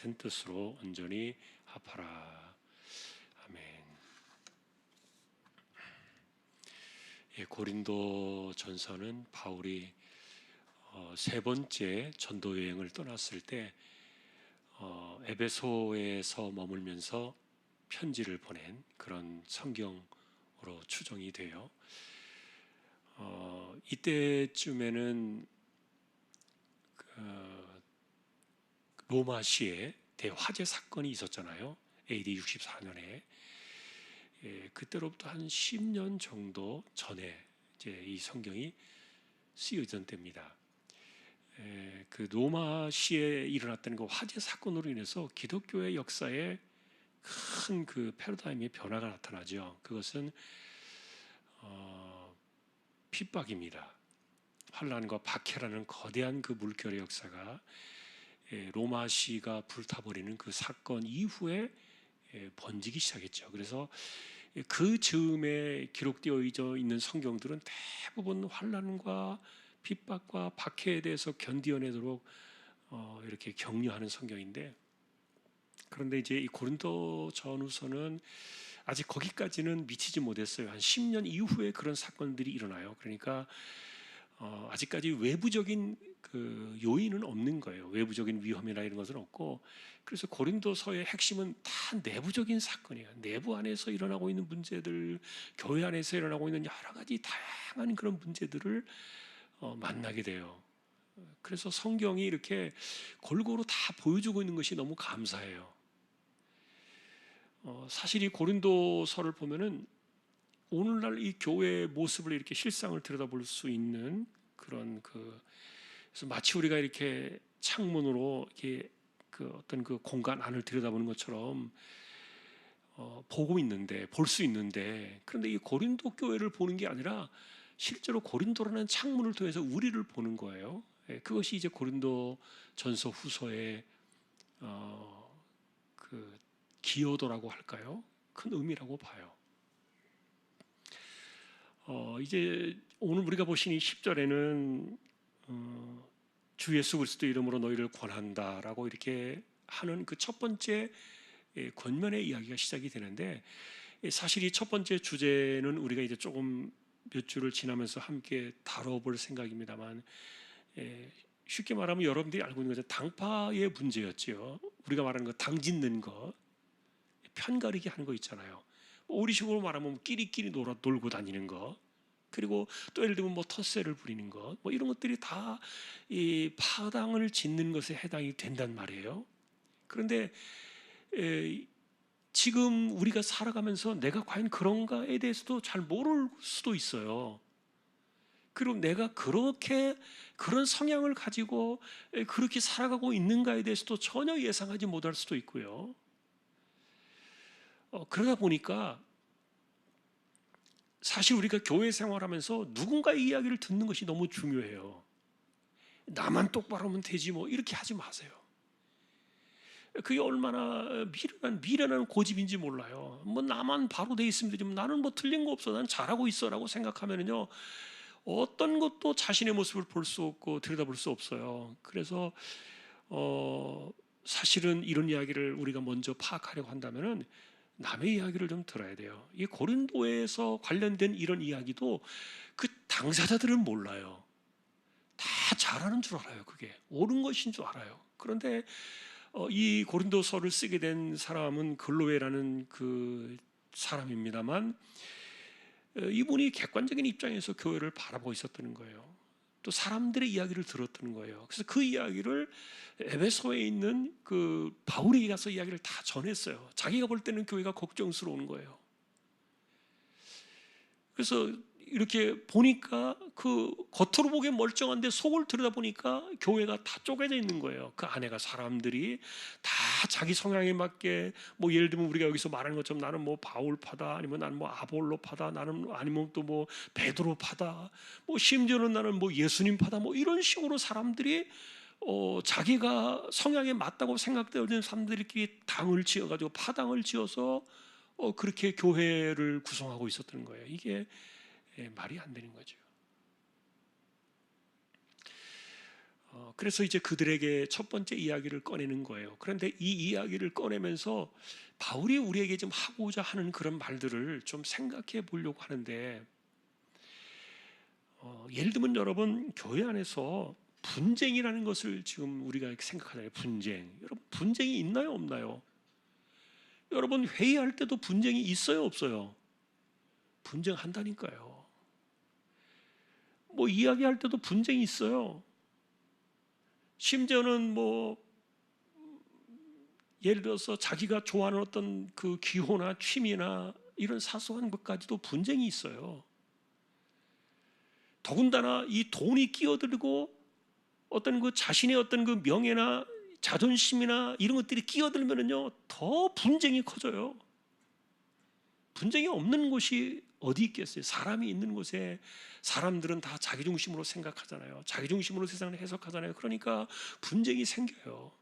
같은 뜻으로 온전히 합하라. 아멘. 고린도 전서는 바울이 세 번째 전도 여행을 떠났을 때 에베소에서 머물면서 편지를 보낸 그런 성경으로 추정이 돼요. 이때쯤에는 로마시에 대화재 사건이 있었잖아요. AD 64년에. 그때로부터 한 10년 정도 전에 이제 이 성경이 쓰여진 때입니다. 그 로마시에 일어났던 그 화재 사건으로 인해서 기독교의 역사에 큰 그 패러다임의 변화가 나타나죠. 그것은 핍박입니다. 환란과 박해라는 거대한 그 물결의 역사가 로마시가 불타버리는 그 사건 이후에 번지기 시작했죠. 그래서 그 즈음에 기록되어 있는 성경들은 대부분 환란과 핍박과 박해에 대해서 견디어내도록 이렇게 격려하는 성경인데, 그런데 이제 이 고린도 전후서는 아직 거기까지는 미치지 못했어요. 한 10년 이후에 그런 사건들이 일어나요. 그러니까 아직까지 외부적인 그 요인은 없는 거예요. 외부적인 위험이나 이런 것은 없고, 그래서 고린도서의 핵심은 다 내부적인 사건이에요. 내부 안에서 일어나고 있는 문제들, 교회 안에서 일어나고 있는 여러 가지 다양한 그런 문제들을 만나게 돼요. 그래서 성경이 이렇게 골고루 다 보여주고 있는 것이 너무 감사해요. 사실 이 고린도서를 보면은 오늘날 이 교회의 모습을 이렇게 실상을 들여다볼 수 있는 그런 그래서 마치 우리가 이렇게 창문으로 이렇게 그 어떤 그 공간 안을 들여다보는 것처럼 보고 있는데, 볼 수 있는데, 그런데 이 고린도 교회를 보는 게 아니라 실제로 고린도라는 창문을 통해서 우리를 보는 거예요. 그것이 이제 고린도 전서 후서의 그 기여도라고 할까요? 큰 의미라고 봐요. 이제 오늘 우리가 보신 이 10절에는 주 예수 그리스도 이름으로 너희를 권한다라고 이렇게 하는 그 첫 번째 권면의 이야기가 시작이 되는데, 사실 이 첫 번째 주제는 우리가 이제 조금 몇 주를 지나면서 함께 다뤄볼 생각입니다만, 쉽게 말하면 여러분들이 알고 있는 것은 당파의 문제였지요. 우리가 말하는 거 당 짓는 거, 편가르기 하는 거 있잖아요. 우리식으로 말하면 끼리끼리 놀고 다니는 거, 그리고 또 예를 들면 뭐 텃세를 부리는 것, 뭐 이런 것들이 다 이 파당을 짓는 것에 해당이 된단 말이에요. 그런데 지금 우리가 살아가면서 내가 과연 그런가에 대해서도 잘 모를 수도 있어요. 그리고 내가 그렇게 그런 성향을 가지고 그렇게 살아가고 있는가에 대해서도 전혀 예상하지 못할 수도 있고요. 그러다 보니까 사실 우리가 교회 생활하면서 누군가의 이야기를 듣는 것이 너무 중요해요. 나만 똑바로 하면 되지 뭐 이렇게 하지 마세요. 그게 얼마나 미련한 고집인지 몰라요. 뭐 나만 바로 돼 있으면 되지, 나는 뭐 틀린 거 없어, 난 잘하고 있어라고 생각하면은요, 어떤 것도 자신의 모습을 볼 수 없고 들여다볼 수 없어요. 그래서 사실은 이런 이야기를 우리가 먼저 파악하려고 한다면은 남의 이야기를 좀 들어야 돼요. 이 고린도에서 관련된 이런 이야기도 그 당사자들은 몰라요. 다 잘하는 줄 알아요. 그게 옳은 것인 줄 알아요. 그런데 이 고린도서를 쓰게 된 사람은 글로웨라는 그 사람입니다만, 이분이 객관적인 입장에서 교회를 바라보고 있었던 거예요. 또 사람들의 이야기를 들었던 거예요. 그래서 그 이야기를 에베소에 있는 그 바울에게 가서 이야기를 다 전했어요. 자기가 볼 때는 교회가 걱정스러운 거예요. 그래서 이렇게 보니까 그 겉으로 보기엔 멀쩡한데 속을 들여다보니까 교회가 다 쪼개져 있는 거예요. 그 안에가 사람들이 다 자기 성향에 맞게, 뭐 예를 들면 우리가 여기서 말하는 것처럼 나는 뭐 바울파다, 아니면 나는 뭐 아볼로파다, 나는 아니면 또 뭐 베드로파다, 뭐 심지어는 나는 뭐 예수님파다, 뭐 이런 식으로 사람들이 자기가 성향에 맞다고 생각되는 사람들끼리 당을 지어가지고 파당을 지어서 그렇게 교회를 구성하고 있었던 거예요. 이게 말이 안 되는 거죠. 그래서 이제 그들에게 첫 번째 이야기를 꺼내는 거예요. 그런데 이 이야기를 꺼내면서 바울이 우리에게 좀 하고자 하는 그런 말들을 좀 생각해 보려고 하는데, 예를 들면 여러분, 교회 안에서 분쟁이라는 것을 지금 우리가 생각하잖아요. 분쟁. 여러분, 분쟁이 있나요, 없나요? 여러분, 회의할 때도 분쟁이 있어요, 없어요? 분쟁한다니까요. 뭐 이야기할 때도 분쟁이 있어요. 심지어는 뭐 예를 들어서 자기가 좋아하는 어떤 그 기호나 취미나 이런 사소한 것까지도 분쟁이 있어요. 더군다나 이 돈이 끼어들고 어떤 그 자신의 어떤 그 명예나 자존심이나 이런 것들이 끼어들면은요, 더 분쟁이 커져요. 분쟁이 없는 곳이 어디 있겠어요? 사람이 있는 곳에 사람들은 다 자기 중심으로 생각하잖아요. 자기 중심으로 세상을 해석하잖아요. 그러니까 분쟁이 생겨요.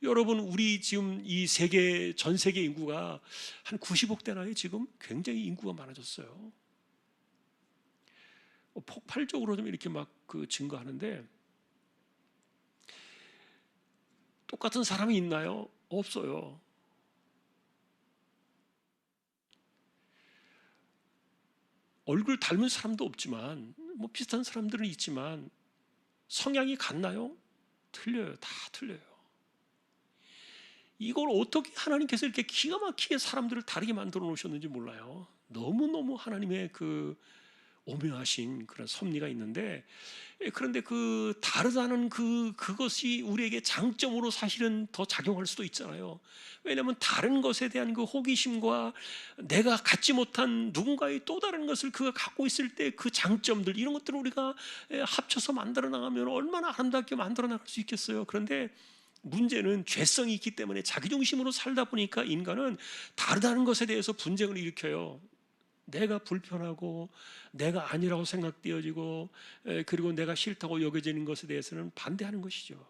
여러분, 우리 지금 이 세계, 전 세계 인구가 한 90억 되나요? 지금 굉장히 인구가 많아졌어요. 폭발적으로 좀 이렇게 막 그 증가하는데, 똑같은 사람이 있나요? 없어요. 얼굴 닮은 사람도 없지만, 뭐 비슷한 사람들은 있지만, 성향이 같나요? 틀려요. 다 틀려요. 이걸 어떻게 하나님께서 이렇게 기가 막히게 사람들을 다르게 만들어 놓으셨는지 몰라요. 너무너무 하나님의 그 오묘하신 그런 섭리가 있는데, 그런데 그 다르다는 그것이 우리에게 장점으로 사실은 더 작용할 수도 있잖아요. 왜냐하면 다른 것에 대한 그 호기심과 내가 갖지 못한 누군가의 또 다른 것을 그가 갖고 있을 때 그 장점들, 이런 것들을 우리가 합쳐서 만들어 나가면 얼마나 아름답게 만들어 나갈 수 있겠어요. 그런데 문제는 죄성이 있기 때문에 자기중심으로 살다 보니까 인간은 다르다는 것에 대해서 분쟁을 일으켜요. 내가 불편하고 내가 아니라고 생각되어지고, 그리고 내가 싫다고 여겨지는 것에 대해서는 반대하는 것이죠.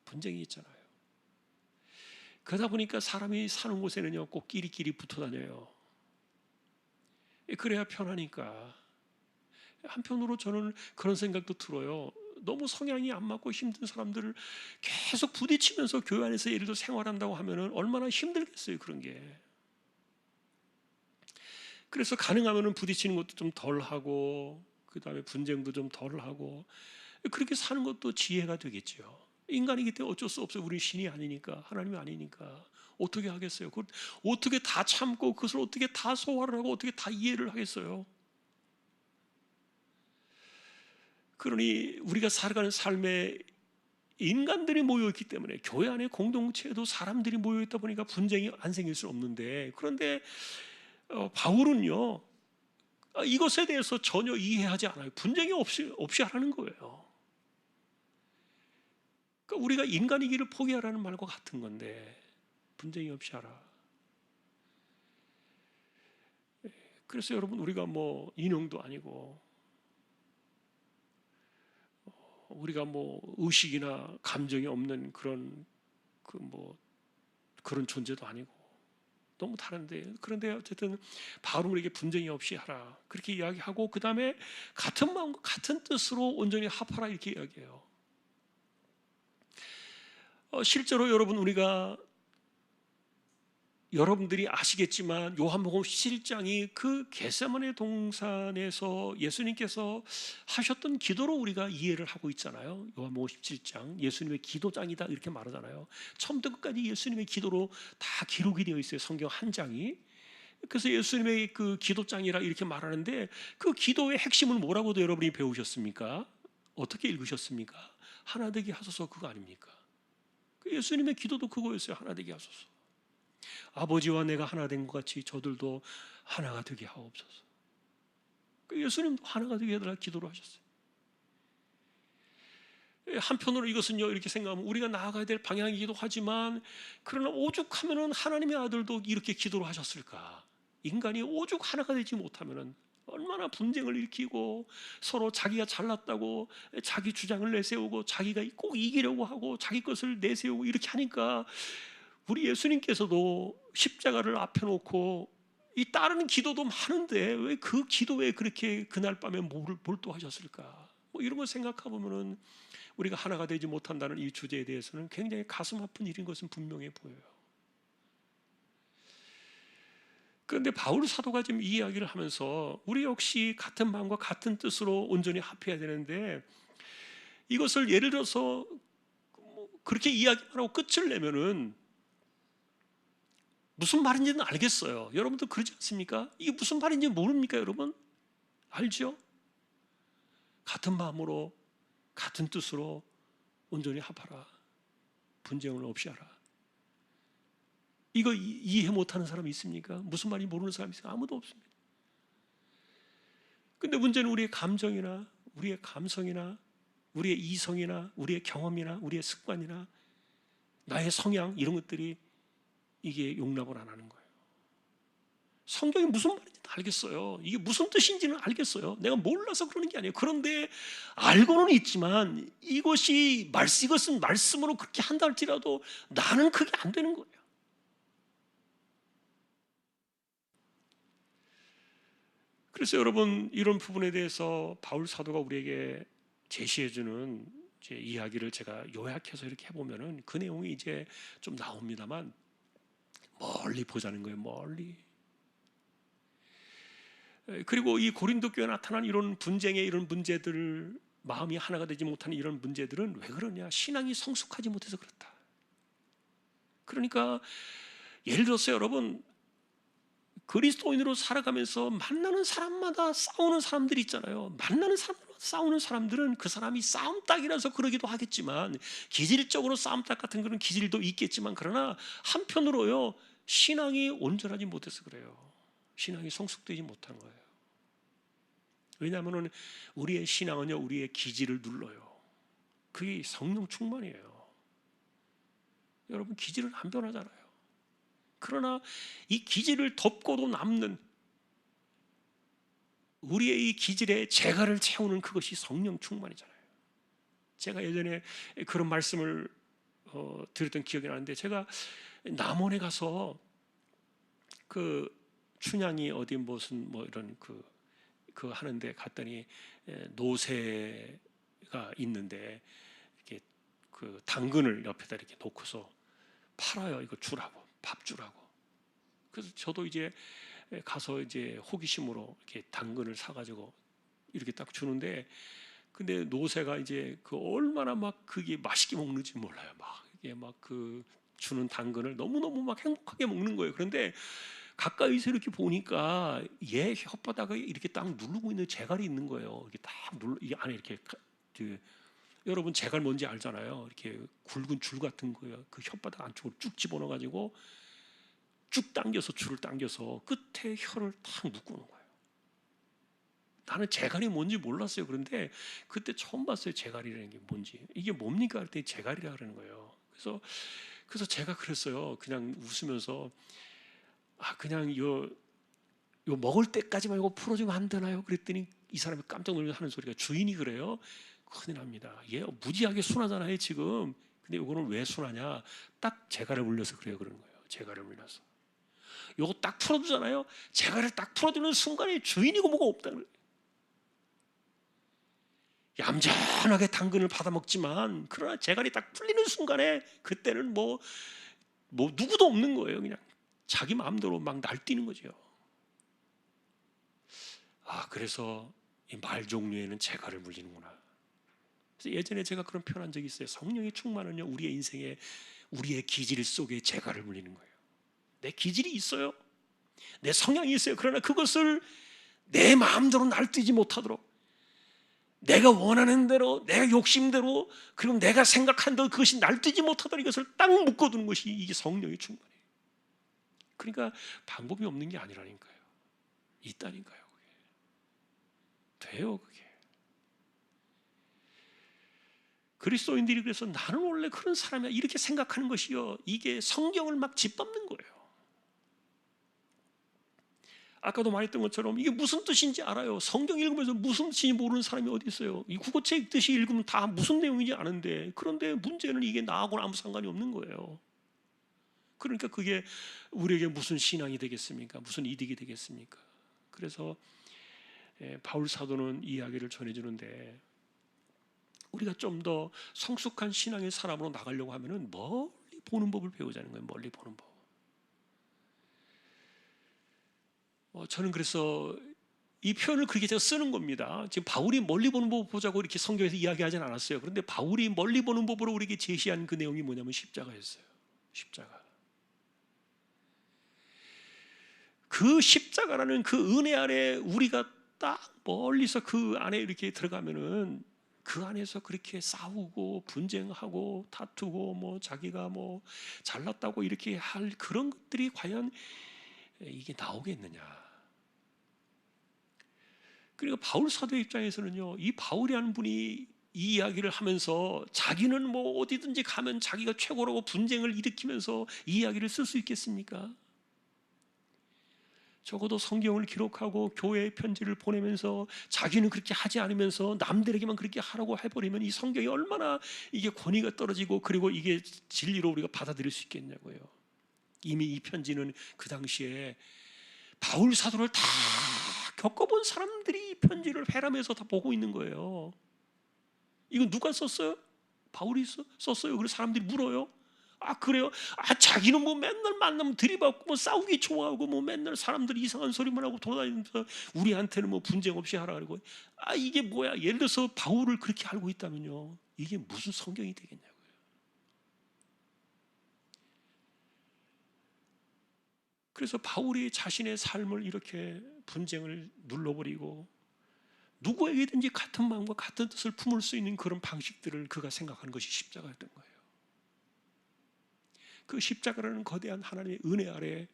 분쟁이 있잖아요. 그러다 보니까 사람이 사는 곳에는요, 꼭 끼리끼리 붙어 다녀요. 그래야 편하니까. 한편으로 저는 그런 생각도 들어요. 너무 성향이 안 맞고 힘든 사람들을 계속 부딪히면서 교회 안에서 예를 들어 생활한다고 하면은 얼마나 힘들겠어요, 그런 게. 그래서 가능하면 부딪히는 것도 좀 덜 하고, 그 다음에 분쟁도 좀 덜 하고, 그렇게 사는 것도 지혜가 되겠죠. 인간이기 때문에 어쩔 수 없어요. 우리 신이 아니니까, 하나님이 아니니까. 어떻게 하겠어요? 그걸 어떻게 다 참고, 그것을 어떻게 다 소화를 하고, 어떻게 다 이해를 하겠어요? 그러니 우리가 살아가는 삶에 인간들이 모여있기 때문에, 교회 안에 공동체에도 사람들이 모여있다 보니까 분쟁이 안 생길 수 없는데, 그런데 바울은요, 이것에 대해서 전혀 이해하지 않아요. 분쟁이 없이 하라는 거예요. 그러니까 우리가 인간이기를 포기하라는 말과 같은 건데, 분쟁이 없이 하라. 그래서 여러분, 우리가 뭐 인형도 아니고, 우리가 뭐 의식이나 감정이 없는 그런 그런 존재도 아니고, 너무 다른데, 그런데 어쨌든 바울은 우리에게 분쟁이 없이 하라 그렇게 이야기하고, 그 다음에 같은 마음과 같은 뜻으로 온전히 합하라 이렇게 이야기해요. 실제로 여러분, 여러분들이 아시겠지만 요한복음 17장이 그 겟세마네 동산에서 예수님께서 하셨던 기도로 우리가 이해를 하고 있잖아요. 요한복음 17장 예수님의 기도장이다 이렇게 말하잖아요. 처음부터 끝까지 예수님의 기도로 다 기록이 되어 있어요. 성경 한 장이. 그래서 예수님의 그 기도장이라 이렇게 말하는데, 그 기도의 핵심을 뭐라고도 여러분이 배우셨습니까? 어떻게 읽으셨습니까? 하나 되게 하소서, 그거 아닙니까? 예수님의 기도도 그거였어요. 하나 되게 하소서. 아버지와 내가 하나 된 것 같이 저들도 하나가 되게 하옵소서. 예수님도 하나가 되게 해달라 기도를 하셨어요. 한편으로 이것은요, 이렇게 생각하면 우리가 나아가야 될 방향이기도 하지만, 그러나 오죽하면은 하나님의 아들도 이렇게 기도를 하셨을까? 인간이 오죽 하나가 되지 못하면은 얼마나 분쟁을 일으키고, 서로 자기가 잘났다고 자기 주장을 내세우고, 자기가 꼭 이기려고 하고 자기 것을 내세우고 이렇게 하니까, 우리 예수님께서도 십자가를 앞에 놓고 이 다른 기도도 많은데 왜 그 기도에 그렇게 그날 밤에 몰두하셨을까? 뭐 이런 걸 생각해 보면은 우리가 하나가 되지 못한다는 이 주제에 대해서는 굉장히 가슴 아픈 일인 것은 분명해 보여요. 그런데 바울 사도가 지금 이 이야기를 하면서 우리 역시 같은 마음과 같은 뜻으로 온전히 합해야 되는데, 이것을 예를 들어서 뭐 그렇게 이야기만 하고 끝을 내면은 무슨 말인지는 알겠어요. 여러분도 그러지 않습니까? 이게 무슨 말인지 모릅니까, 여러분? 알죠? 같은 마음으로 같은 뜻으로 온전히 합하라. 분쟁을 없이 하라. 이거 이해 못하는 사람이 있습니까? 무슨 말인지 모르는 사람이 있어요? 아무도 없습니다. 근데 문제는 우리의 감정이나 우리의 감성이나 우리의 이성이나 우리의 경험이나 우리의 습관이나 나의 성향, 이런 것들이 이게 용납을 안 하는 거예요. 성경이 무슨 말인지 알겠어요. 이게 무슨 뜻인지는 알겠어요. 내가 몰라서 그러는 게 아니에요. 그런데 알고는 있지만 이것은 말씀으로 그렇게 한다 할지라도 나는 그게 안 되는 거예요. 그래서 여러분, 이런 부분에 대해서 바울 사도가 우리에게 제시해주는 이야기를 제가 요약해서 이렇게 해보면은 그 내용이 이제 좀 나옵니다만, 멀리 보자는 거예요. 멀리. 그리고 이 고린도 교회에 나타난 이런 분쟁의 이런 문제들, 마음이 하나가 되지 못하는 이런 문제들은 왜 그러냐? 신앙이 성숙하지 못해서 그렇다. 그러니까 예를 들어서 여러분, 그리스도인으로 살아가면서 만나는 사람마다 싸우는 사람들이 있잖아요. 만나는 사람마다 싸우는 사람들은 그 사람이 싸움닭이라서 그러기도 하겠지만, 기질적으로 싸움닭 같은 그런 기질도 있겠지만, 그러나 한편으로요, 신앙이 온전하지 못해서 그래요. 신앙이 성숙되지 못한 거예요. 왜냐하면 우리의 신앙은요, 우리의 기질을 눌러요. 그게 성령 충만이에요. 여러분, 기질은 안 변하잖아요. 그러나 이 기질을 덮고도 남는 우리의 이 기질의 재갈을 채우는 그것이 성령 충만이잖아요. 제가 예전에 그런 말씀을 드렸던 기억이 나는데, 제가 남원에 가서 그 춘향이 어디 무슨 뭐 이런 그 하는데 갔더니 노새가 있는데 이렇게 그 당근을 옆에다 이렇게 놓고서 팔아요. 이거 주라고, 밥 주라고. 그래서 저도 이제 가서 이제 호기심으로 이렇게 당근을 사가지고 이렇게 딱 주는데, 근데 노새가 이제 그 얼마나 막 그게 맛있게 먹는지 몰라요. 막 이게 막 그 주는 당근을 너무너무 막 행복하게 먹는 거예요. 그런데 가까이서 이렇게 보니까 얘 혓바닥에 이렇게 딱 누르고 있는 재갈이 있는 거예요. 이렇게 딱 이 안에 이렇게 여러분 재갈 뭔지 알잖아요. 이렇게 굵은 줄 같은 거예요. 그 혓바닥 안쪽으로 쭉 집어넣어가지고 쭉 당겨서 줄을 당겨서 끝에 혀를 탁 묶어놓은 거예요. 나는 재갈이 뭔지 몰랐어요. 그런데 그때 처음 봤어요. 재갈이라는 게 뭔지. 이게 뭡니까? 그랬더니 재갈이라 그러는 거예요. 그래서 제가 그랬어요. 그냥 웃으면서, 그냥 요 먹을 때까지만 이거 풀어주면 안 되나요? 그랬더니 이 사람이 깜짝 놀라서 하는 소리가, 주인이 그래요. 큰일 납니다. 얘 무지하게 순하잖아요 지금. 근데 이거는 왜 순하냐? 딱 재갈을 물려서 그래요. 그러는 거예요. 재갈을 물려서. 요거 딱 풀어주잖아요. 재갈을 딱 풀어주는 순간에 주인이고 뭐가 없다는 거예요. 얌전하게 당근을 받아 먹지만, 그러나 재갈이 딱 풀리는 순간에 그때는 뭐 누구도 없는 거예요. 그냥 자기 마음대로 막 날뛰는 거죠. 그래서 이 말 종류에는 재갈을 물리는구나. 그래서 예전에 제가 그런 표현한 적이 있어요. 성령의 충만은요, 우리의 인생에 우리의 기질 속에 재갈을 물리는 거예요. 내 기질이 있어요. 내 성향이 있어요. 그러나 그것을 내 마음대로 날뛰지 못하도록, 내가 원하는 대로, 내가 욕심대로, 그리고 내가 생각한 대로 그것이 날뛰지 못하도록 이것을 딱 묶어두는 것이 이게 성령의 충만이에요. 그러니까 방법이 없는 게 아니라니까요. 있다니까요. 그게 돼요. 그게. 그리스도인들이 그래서 나는 원래 그런 사람이야 이렇게 생각하는 것이요, 이게 성경을 막 짓밟는 거예요. 아까도 말했던 것처럼 이게 무슨 뜻인지 알아요. 성경 읽으면서 무슨 뜻인지 모르는 사람이 어디 있어요. 이 국어책 뜻이 읽으면 다 무슨 내용인지 아는데, 그런데 문제는 이게 나하고는 아무 상관이 없는 거예요. 그러니까 그게 우리에게 무슨 신앙이 되겠습니까? 무슨 이득이 되겠습니까? 그래서 바울 사도는 이 이야기를 전해주는데, 우리가 좀 더 성숙한 신앙의 사람으로 나가려고 하면은 멀리 보는 법을 배우자는 거예요. 멀리 보는 법. 저는 그래서 이 표현을 그렇게 제가 쓰는 겁니다. 지금 바울이 멀리 보는 법 보자고 이렇게 성경에서 이야기하진 않았어요. 그런데 바울이 멀리 보는 법으로 우리에게 제시한 그 내용이 뭐냐면 십자가였어요. 십자가. 그 십자가라는 그 은혜 아래 우리가 딱 멀리서 그 안에 이렇게 들어가면은 그 안에서 그렇게 싸우고 분쟁하고 다투고 뭐 자기가 뭐 잘났다고 이렇게 할 그런 것들이 과연 이게 나오겠느냐. 그리고 바울 사도의 입장에서는요, 이 바울이라는 분이 이 이야기를 하면서 자기는 뭐 어디든지 가면 자기가 최고라고 분쟁을 일으키면서 이 이야기를 쓸 수 있겠습니까? 적어도 성경을 기록하고 교회에 편지를 보내면서 자기는 그렇게 하지 않으면서 남들에게만 그렇게 하라고 해버리면 이 성경이 얼마나 이게 권위가 떨어지고 그리고 이게 진리로 우리가 받아들일 수 있겠냐고요. 이미 이 편지는 그 당시에 바울 사도를 다 겪어본 사람들이 이 편지를 회람해서 다 보고 있는 거예요. 이거 누가 썼어요? 바울이 썼어요. 그래서 사람들이 물어요. 아 그래요? 아 자기는 뭐 맨날 만나면 들이받고 뭐 싸우기 좋아하고 뭐 맨날 사람들이 이상한 소리만 하고 돌아다니면서 우리한테는 뭐 분쟁 없이 하라 그러고 아 이게 뭐야? 예를 들어서 바울을 그렇게 알고 있다면요. 이게 무슨 성경이 되겠냐고요. 그래서 바울이 자신의 삶을 이렇게 분쟁을 눌러버리고 누구에게든지 같은 마음과 같은 뜻을 품을 수 있는 그런 방식들을 그가 생각하는 것이 십자가였던 거예요. 그 십자가라는 거대한 하나님의 은혜 아래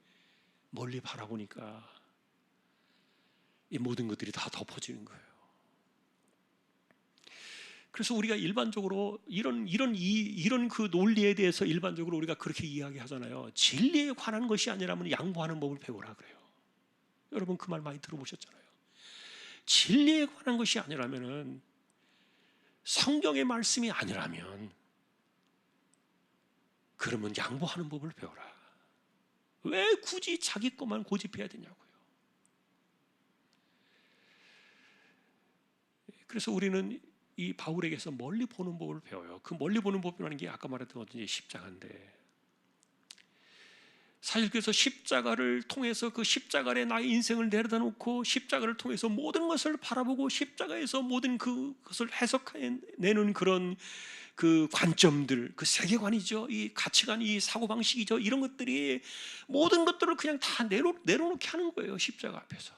멀리 바라보니까 이 모든 것들이 다 덮어지는 거예요. 그래서 우리가 일반적으로 이런 그 논리에 대해서 일반적으로 우리가 그렇게 이야기하잖아요. 진리에 관한 것이 아니라면 양보하는 법을 배우라 그래요. 여러분 그 말 많이 들어보셨잖아요. 진리에 관한 것이 아니라면은 성경의 말씀이 아니라면 그러면 양보하는 법을 배워라. 왜 굳이 자기 것만 고집해야 되냐고요. 그래서 우리는 이 바울에게서 멀리 보는 법을 배워요. 그 멀리 보는 법이라는 게 아까 말했던 어떤 십자가인데 사실 그래서 십자가를 통해서 그 십자가 아래 나의 인생을 내려다 놓고 십자가를 통해서 모든 것을 바라보고 십자가에서 모든 그것을 해석해내는 그런 그 관점들, 그 세계관이죠. 이 가치관, 이 사고방식이죠. 이런 것들이 모든 것들을 그냥 다 내려놓게 하는 거예요. 십자가 앞에서.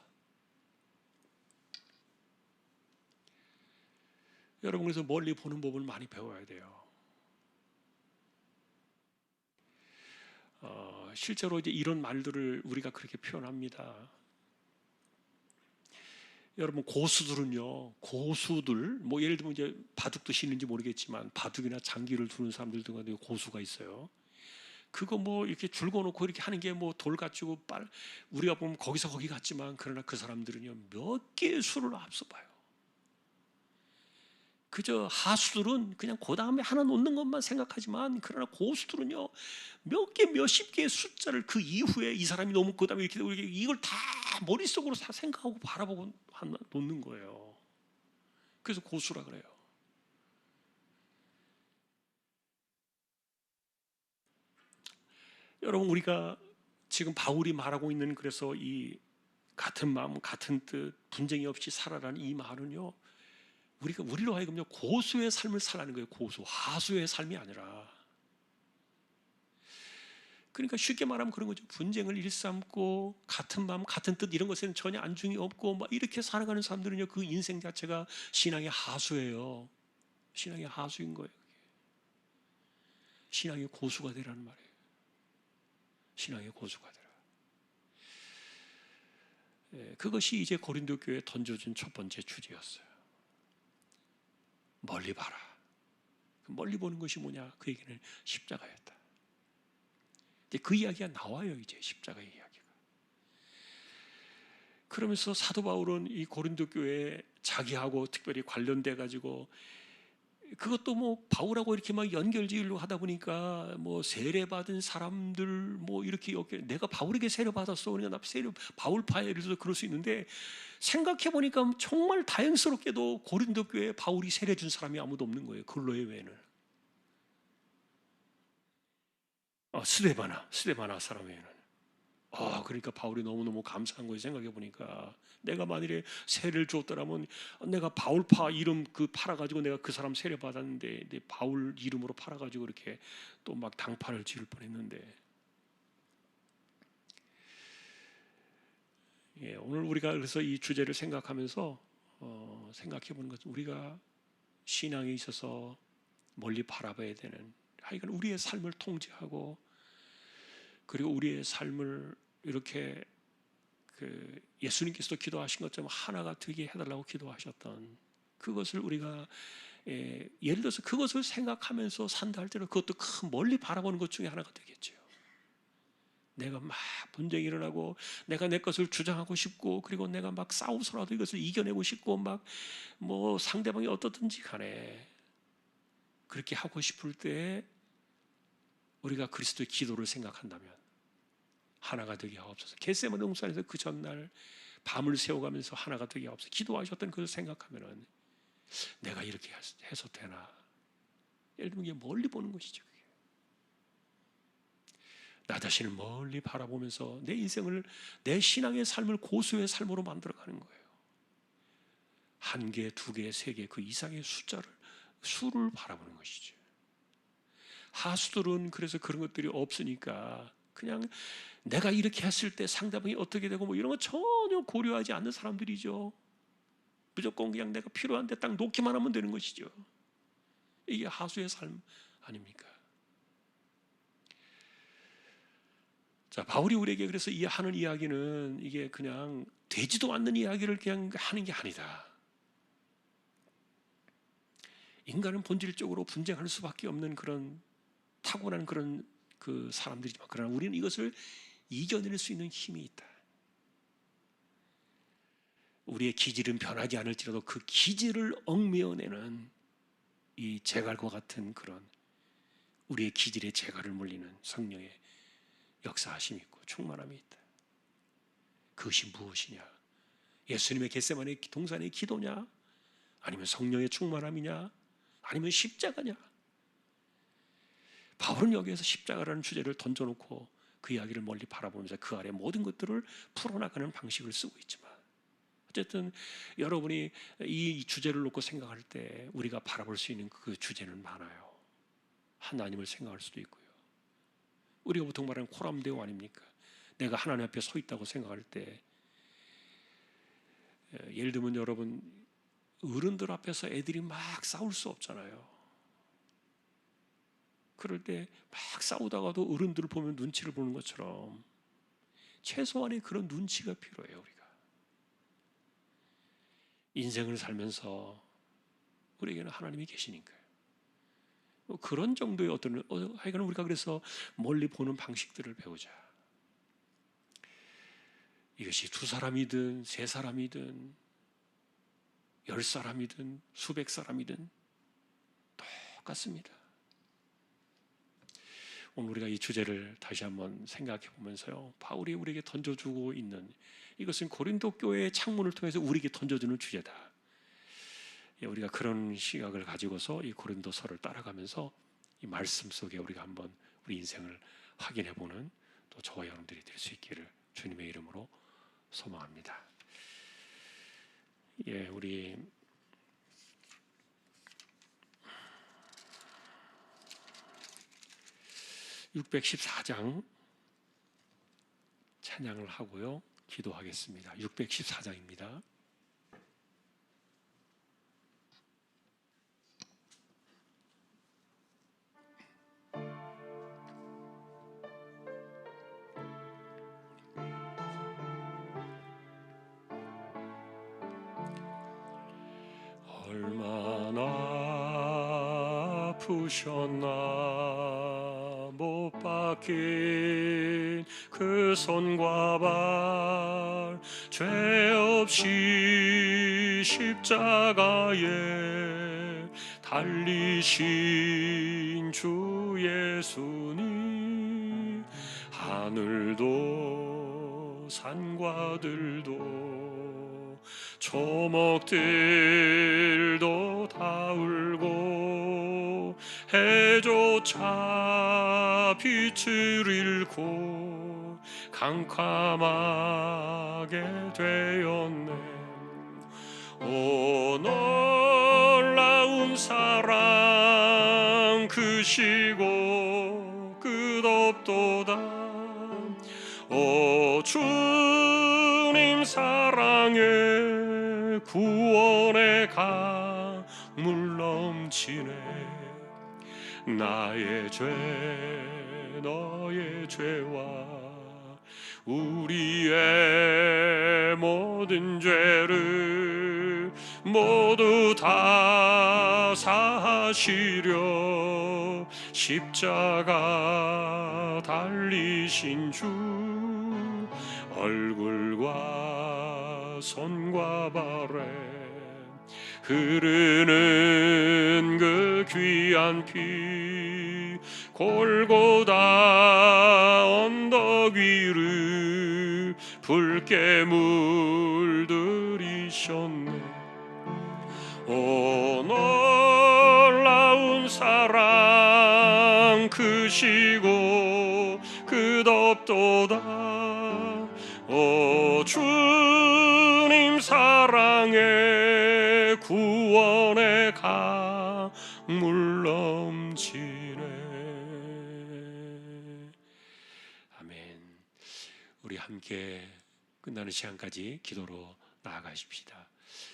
여러분 그래서 멀리 보는 법을 많이 배워야 돼요. 실제로 이제 이런 말들을 우리가 그렇게 표현합니다. 여러분 고수들 뭐 예를 들면 이제 바둑 두시는지 모르겠지만 바둑이나 장기를 두는 사람들도 가운데 고수가 있어요. 그거 뭐 이렇게 줄 거놓고 이렇게 하는 게 뭐 돌 갖추고 우리가 보면 거기서 거기 같지만 그러나 그 사람들은요 몇 개의 수를 앞서 봐요. 그저 하수들은 그냥 그 다음에 하나 놓는 것만 생각하지만 그러나 고수들은요 몇 개 몇십 개의 숫자를 그 이후에 이 사람이 너무 그 다음에 이렇게 되고 이걸 다 머릿속으로 다 생각하고 바라보고 놓는 거예요. 그래서 고수라 그래요. 여러분 우리가 지금 바울이 말하고 있는 그래서 이 같은 마음 같은 뜻 분쟁이 없이 살아라는 이 말은요 우리로 하여금요 고수의 삶을 살라는 거예요. 고수 하수의 삶이 아니라. 그러니까 쉽게 말하면 그런 거죠. 분쟁을 일삼고 같은 마음 같은 뜻 이런 것에는 전혀 안중이 없고 막 이렇게 살아가는 사람들은요 그 인생 자체가 신앙의 하수예요. 신앙의 하수인 거예요. 신앙의 고수가 되라는 말이에요. 신앙의 고수가 되라. 그것이 이제 고린도 교회에 던져준 첫 번째 주제였어요. 멀리 봐라. 멀리 보는 것이 뭐냐? 그 얘기는 십자가였다. 이제 그 이야기가 나와요. 이제 십자가의 이야기가. 그러면서 사도 바울은 이 고린도 교회에 자기하고 특별히 관련돼 가지고 그것도 뭐 바울하고 이렇게 막 연결지으려고 하다 보니까 뭐 세례받은 사람들 뭐 이렇게 내가 바울에게 세례받았어, 그러니까 나 바울파에 이래서 그럴 수 있는데, 생각해 보니까 정말 다행스럽게도 고린도 교회에 바울이 세례 준 사람이 아무도 없는 거예요, 글로에 외에는. 스데바나 사람 외에는. 그러니까 바울이 너무너무 감사한 거예요. 생각해 보니까 내가 만일에 세례를 줬더라면 내가 바울파 이름 팔아가지고 내가 그 사람 세례 받았는데 내 바울 이름으로 팔아가지고 이렇게 또 막 당파를 지을 뻔했는데. 오늘 우리가 그래서 이 주제를 생각하면서 생각해 보는 것은, 우리가 신앙에 있어서 멀리 바라봐야 되는, 하여간 우리의 삶을 통제하고, 그리고 우리의 삶을 이렇게 예수님께서도 기도하신 것처럼 하나가 되게 해달라고 기도하셨던 그것을 우리가 예를 들어서 그것을 생각하면서 산다 할 때는 그것도 큰 멀리 바라보는 것 중에 하나가 되겠죠. 내가 막 분쟁이 일어나고 내가 내 것을 주장하고 싶고, 그리고 내가 막 싸우서라도 이것을 이겨내고 싶고, 막 뭐 상대방이 어떻든지 간에 그렇게 하고 싶을 때 우리가 그리스도의 기도를 생각한다면 하나가 되게 하옵소서. 겟세마네 동산에서 그 전날 밤을 새워가면서 하나가 되게 하옵소서 기도하셨던 그걸 생각하면은 내가 이렇게 해서 되나? 예를 들면 이게 멀리 보는 것이죠. 그게. 나 자신을 멀리 바라보면서 내 인생을, 내 신앙의 삶을 고수의 삶으로 만들어가는 거예요. 1개, 2개, 3개 그 이상의 수를 바라보는 것이죠. 하수들은 그래서 그런 것들이 없으니까 그냥 내가 이렇게 했을 때 상대방이 어떻게 되고 뭐 이런 거 전혀 고려하지 않는 사람들이죠. 무조건 그냥 내가 필요한데 딱 놓기만 하면 되는 것이죠. 이게 하수의 삶 아닙니까? 자, 바울이 우리에게 그래서 하는 이야기는 이게 그냥 되지도 않는 이야기를 그냥 하는 게 아니다. 인간은 본질적으로 분쟁할 수밖에 없는 그런 타고난 그런 그 사람들이지만, 그러나 우리는 이것을 이겨낼 수 있는 힘이 있다. 우리의 기질은 변하지 않을지라도 그 기질을 얽매어내는 이 제갈과 같은 그런 우리의 기질의 제갈을 물리는 성령의 역사하심이 있고 충만함이 있다. 그것이 무엇이냐? 예수님의 겟세마네 동산의 기도냐? 아니면 성령의 충만함이냐? 아니면 십자가냐? 바울은 여기에서 십자가라는 주제를 던져놓고 그 이야기를 멀리 바라보면서 그 아래 모든 것들을 풀어나가는 방식을 쓰고 있지만, 어쨌든 여러분이 이 주제를 놓고 생각할 때 우리가 바라볼 수 있는 그 주제는 많아요. 하나님을 생각할 수도 있고요. 우리가 보통 말하는 코람데오 아닙니까? 내가 하나님 앞에 서 있다고 생각할 때, 예를 들면 여러분 어른들 앞에서 애들이 막 싸울 수 없잖아요. 그럴 때 막 싸우다가도 어른들을 보면 눈치를 보는 것처럼 최소한의 그런 눈치가 필요해요. 우리가 인생을 살면서 우리에게는 하나님이 계시니까요. 그런 정도의 하여간 우리가 그래서 멀리 보는 방식들을 배우자. 이것이 2사람이든 3사람이든 10사람이든 수백 사람이든 똑같습니다. 오늘 우리가 이 주제를 다시 한번 생각해 보면서요, 바울이 우리에게 던져주고 있는 이것은 고린도 교회의 창문을 통해서 우리에게 던져주는 주제다. 우리가 그런 시각을 가지고서 이 고린도서를 따라가면서 이 말씀 속에 우리가 한번 우리 인생을 확인해 보는 또 저와 여러분들이 될 수 있기를 주님의 이름으로 소망합니다. 우리 (614장) 찬양을 하고요, 기도하겠습니다. 614장입니다. 얼마나 아프셨나 못 박힌 그 손과 발, 죄 없이 십자가에 달리신 주 예수님, 하늘도 산과들도 초목들도 다 울고 해조차 빛을 잃고 캄캄하게 되었네. 오 놀라운 사랑 크시고 끝없도다. 오 주님 사랑에 구원의 강물 넘치네. 나의 죄 너의 죄와 우리의 모든 죄를 모두 다 사하시려 십자가 달리신 주, 얼굴과 손과 발에 흐르는 그 귀한 피, 골고다 언덕 위를 붉게 물들이셨네. 오 놀라운 사랑 크시고 끝없도다. 오 주님 사랑에 구원의 강물 넘치네. 아멘. 우리 함께 끝나는 시간까지 기도로 나아가십시다.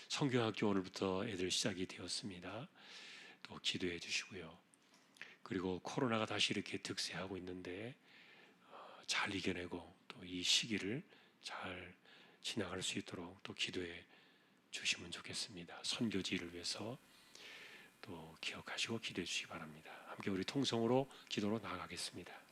성경학교 오늘부터 애들 시작이 되었습니다. 또 기도해 주시고요. 그리고 코로나가 다시 이렇게 득세하고 있는데 잘 이겨내고 또 이 시기를 잘 지나갈 수 있도록 또 기도해 주시면 좋겠습니다. 선교지를 위해서 또 기억하시고 기도해 주시기 바랍니다. 함께 우리 통성으로 기도로 나아가겠습니다.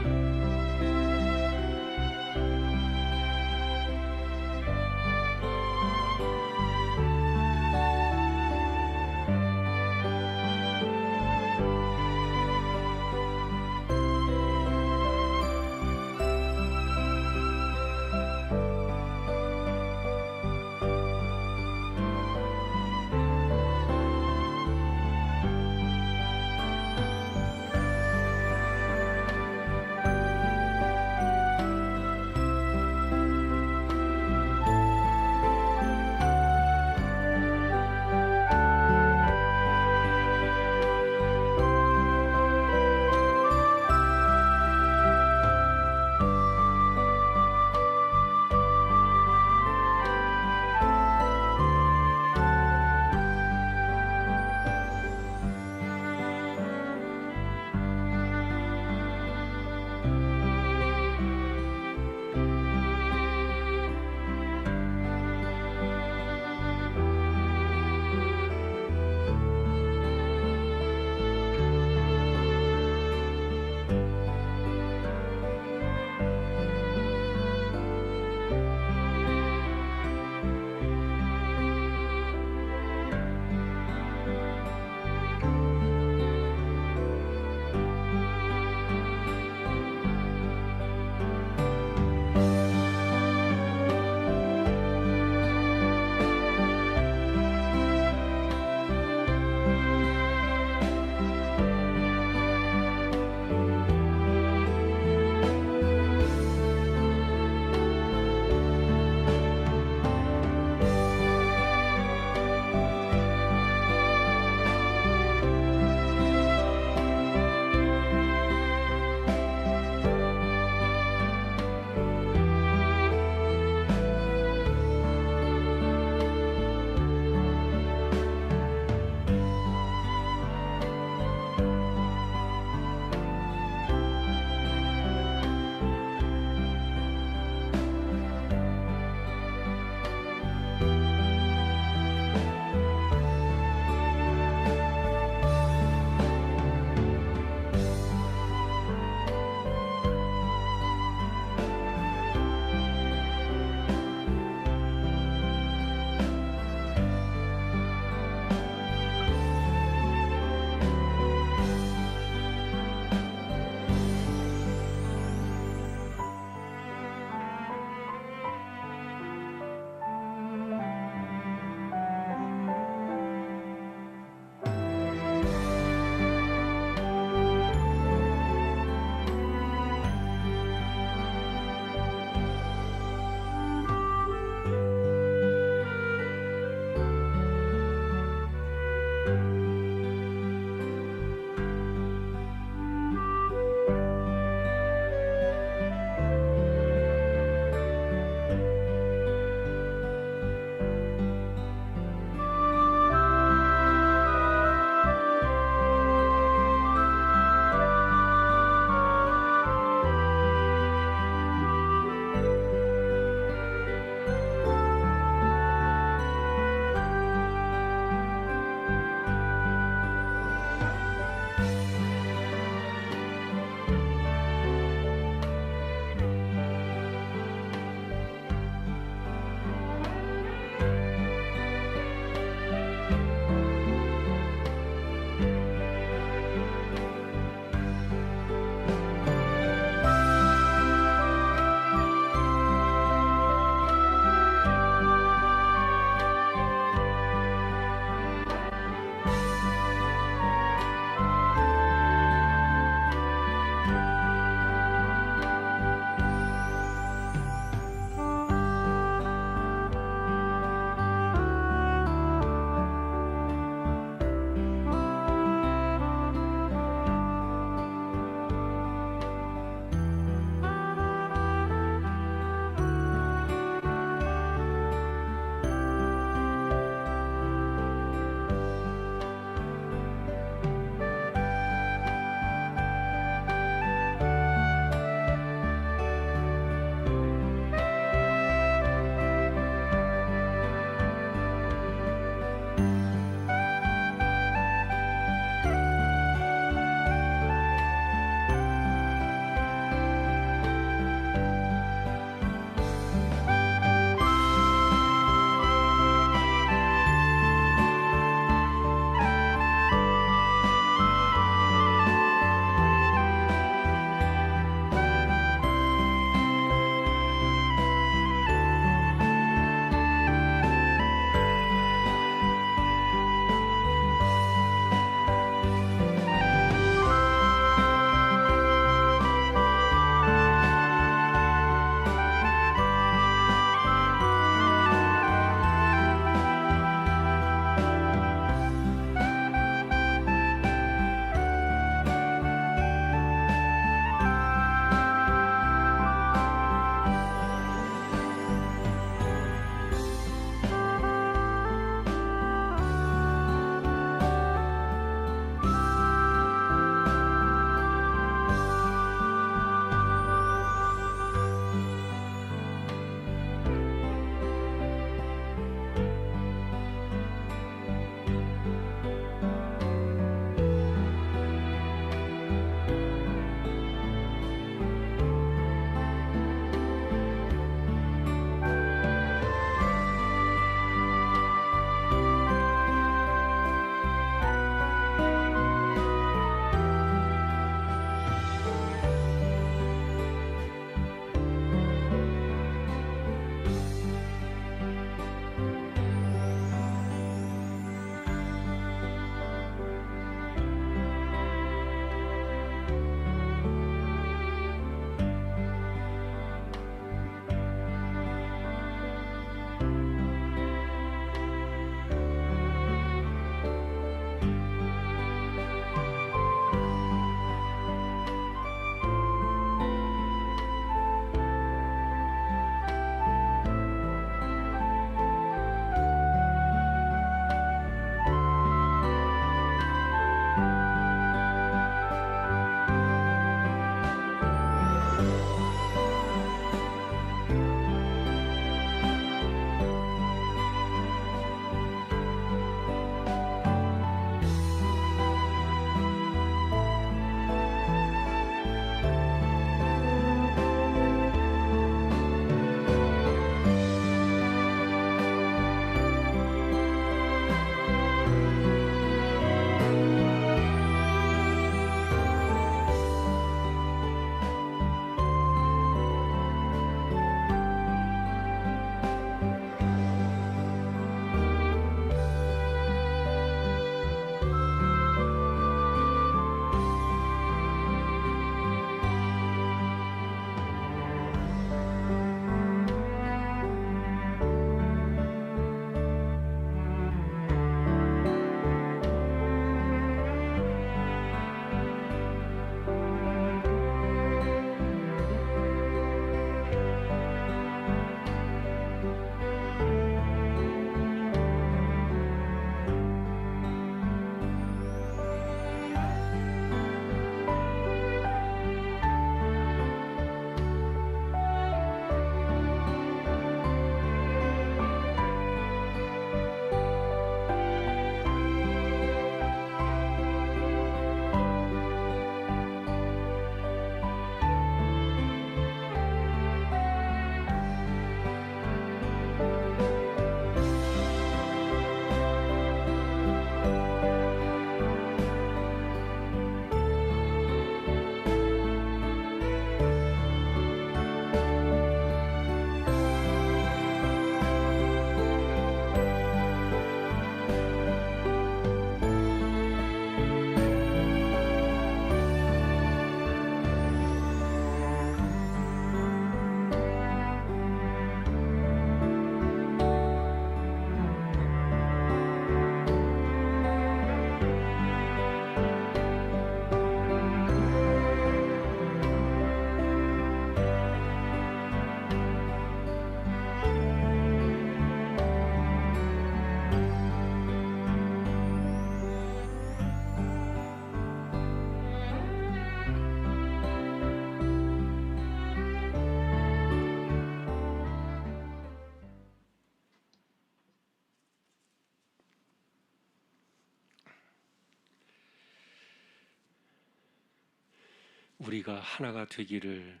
우리가 하나가 되기를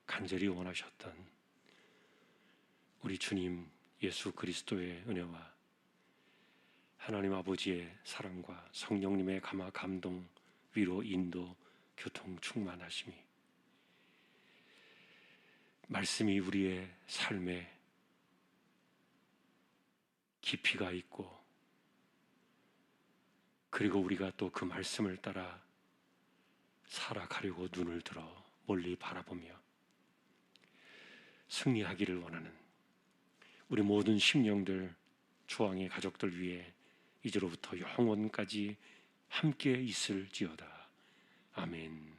간절히 원하셨던 우리 주님 예수 그리스도의 은혜와 하나님 아버지의 사랑과 성령님의 감화 감동, 위로, 인도, 교통, 충만하심이 말씀이 우리의 삶에 깊이가 있고 그리고 우리가 또 그 말씀을 따라 살아가려고 눈을 들어 멀리 바라보며 승리하기를 원하는 우리 모든 심령들, 주왕의 가족들 위해 이제로부터 영원까지 함께 있을지어다. 아멘.